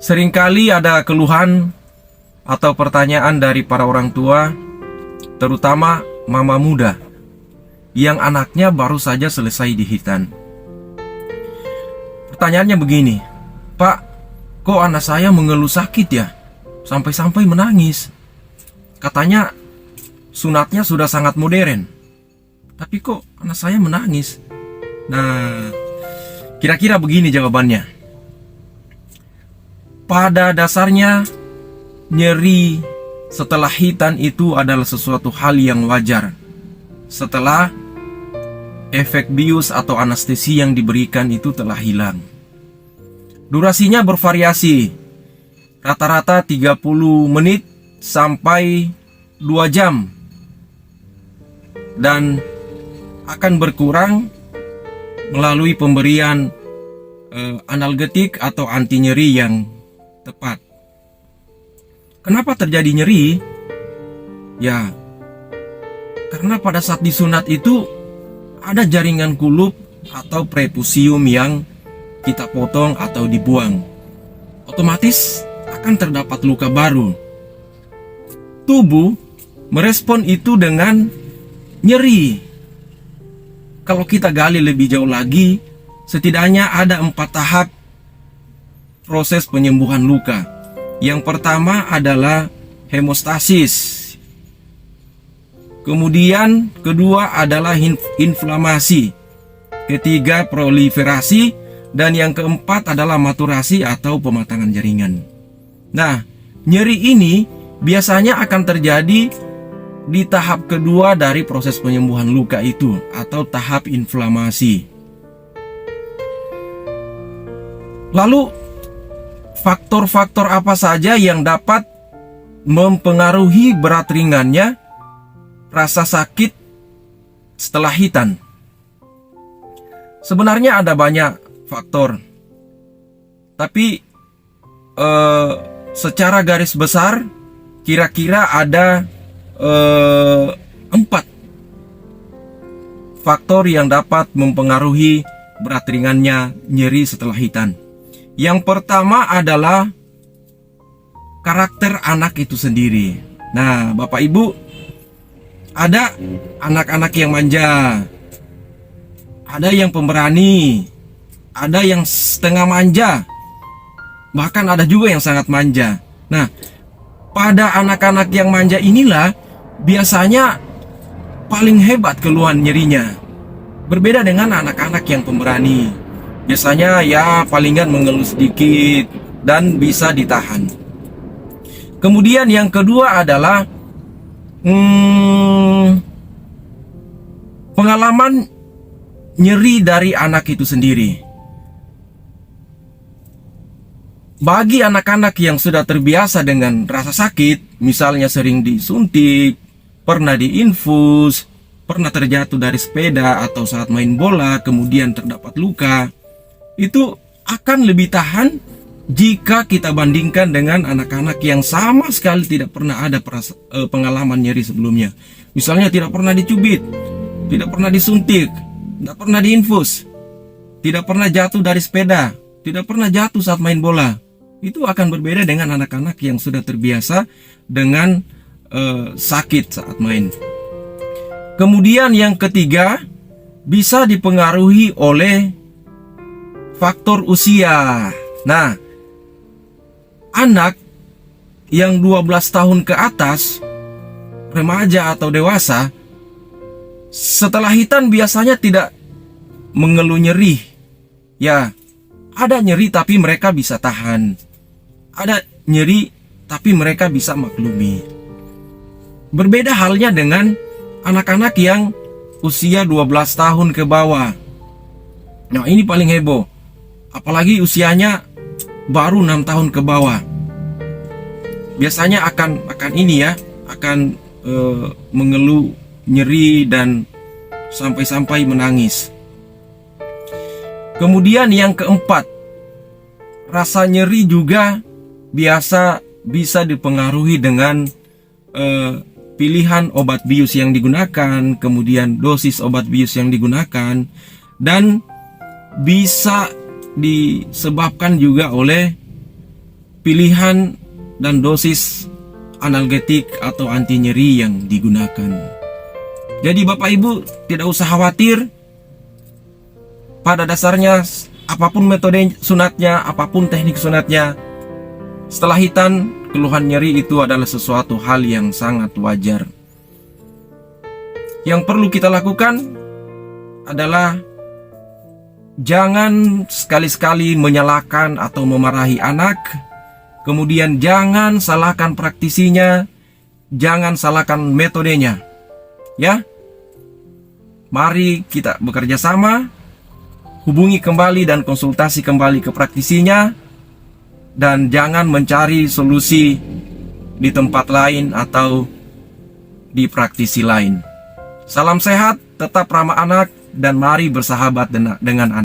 Seringkali ada keluhan atau pertanyaan dari para orang tua, terutama mama muda, yang anaknya baru saja selesai dihitan. Pertanyaannya begini, "Pak, kok anak saya mengeluh sakit ya? Sampai-sampai menangis. Katanya sunatnya sudah sangat modern, tapi kok anak saya menangis?" Nah, kira-kira begini jawabannya. Pada dasarnya, nyeri setelah hitan itu adalah sesuatu hal yang wajar setelah efek bius atau anestesi yang diberikan itu telah hilang. Durasinya bervariasi, rata-rata 30 menit sampai 2 jam, dan akan berkurang melalui pemberian analgetik atau anti nyeri yang tepat. Kenapa terjadi nyeri? Ya, karena pada saat disunat itu ada jaringan kulup atau prepusium yang kita potong atau dibuang. Otomatis akan terdapat luka baru. Tubuh merespon itu dengan nyeri. Kalau kita gali lebih jauh lagi, setidaknya ada 4 tahap proses penyembuhan luka. Yang pertama adalah hemostasis. Kemudian kedua adalah inflamasi. Ketiga proliferasi. Dan yang keempat adalah maturasi atau pematangan jaringan. Nah, nyeri ini biasanya akan terjadi di tahap kedua dari proses penyembuhan luka itu, atau tahap inflamasi. Lalu, faktor-faktor apa saja yang dapat mempengaruhi berat ringannya rasa sakit setelah hitan? Sebenarnya ada banyak faktor, tapi secara garis besar kira-kira ada 4 faktor yang dapat mempengaruhi berat ringannya nyeri setelah hitan. Yang pertama adalah karakter anak itu sendiri. Nah, Bapak Ibu, ada anak-anak yang manja, ada yang pemberani, ada yang setengah manja, bahkan ada juga yang sangat manja. Nah, pada anak-anak yang manja inilah biasanya paling hebat keluhan nyerinya. Berbeda dengan anak-anak yang pemberani. Biasanya ya palingan mengeluh sedikit dan bisa ditahan. Kemudian yang kedua adalah pengalaman nyeri dari anak itu sendiri. Bagi anak-anak yang sudah terbiasa dengan rasa sakit, misalnya sering disuntik, pernah diinfus, pernah terjatuh dari sepeda atau saat main bola kemudian terdapat luka, itu akan lebih tahan jika kita bandingkan dengan anak-anak yang sama sekali tidak pernah ada pengalaman nyeri sebelumnya. Misalnya tidak pernah dicubit, tidak pernah disuntik, tidak pernah diinfus, tidak pernah jatuh dari sepeda, tidak pernah jatuh saat main bola. Itu akan berbeda dengan anak-anak yang sudah terbiasa dengan sakit saat main. Kemudian yang ketiga, bisa dipengaruhi oleh faktor usia. Nah, anak yang 12 tahun ke atas, remaja atau dewasa, setelah hitan biasanya tidak mengeluh nyeri. Ya, ada nyeri tapi mereka bisa tahan. Ada nyeri tapi mereka bisa maklumi. Berbeda halnya dengan anak-anak yang usia 12 tahun ke bawah. Nah, ini paling heboh. Apalagi usianya baru 6 tahun ke bawah. Biasanya akan mengeluh nyeri dan sampai-sampai menangis. Kemudian yang keempat, rasa nyeri juga biasa bisa dipengaruhi dengan pilihan obat bius yang digunakan, kemudian dosis obat bius yang digunakan, dan bisa disebabkan juga oleh pilihan dan dosis analgetik atau anti nyeri yang digunakan. Jadi Bapak Ibu tidak usah khawatir. Pada dasarnya apapun metode sunatnya, apapun teknik sunatnya, setelah hitan keluhan nyeri itu adalah sesuatu hal yang sangat wajar. Yang perlu kita lakukan adalah jangan sekali-sekali menyalahkan atau memarahi anak. Kemudian jangan salahkan praktisinya, jangan salahkan metodenya. Ya, mari kita bekerja sama, hubungi kembali dan konsultasi kembali ke praktisinya, dan jangan mencari solusi di tempat lain atau di praktisi lain. Salam sehat, tetap ramah anak, dan mari bersahabat dengan anak.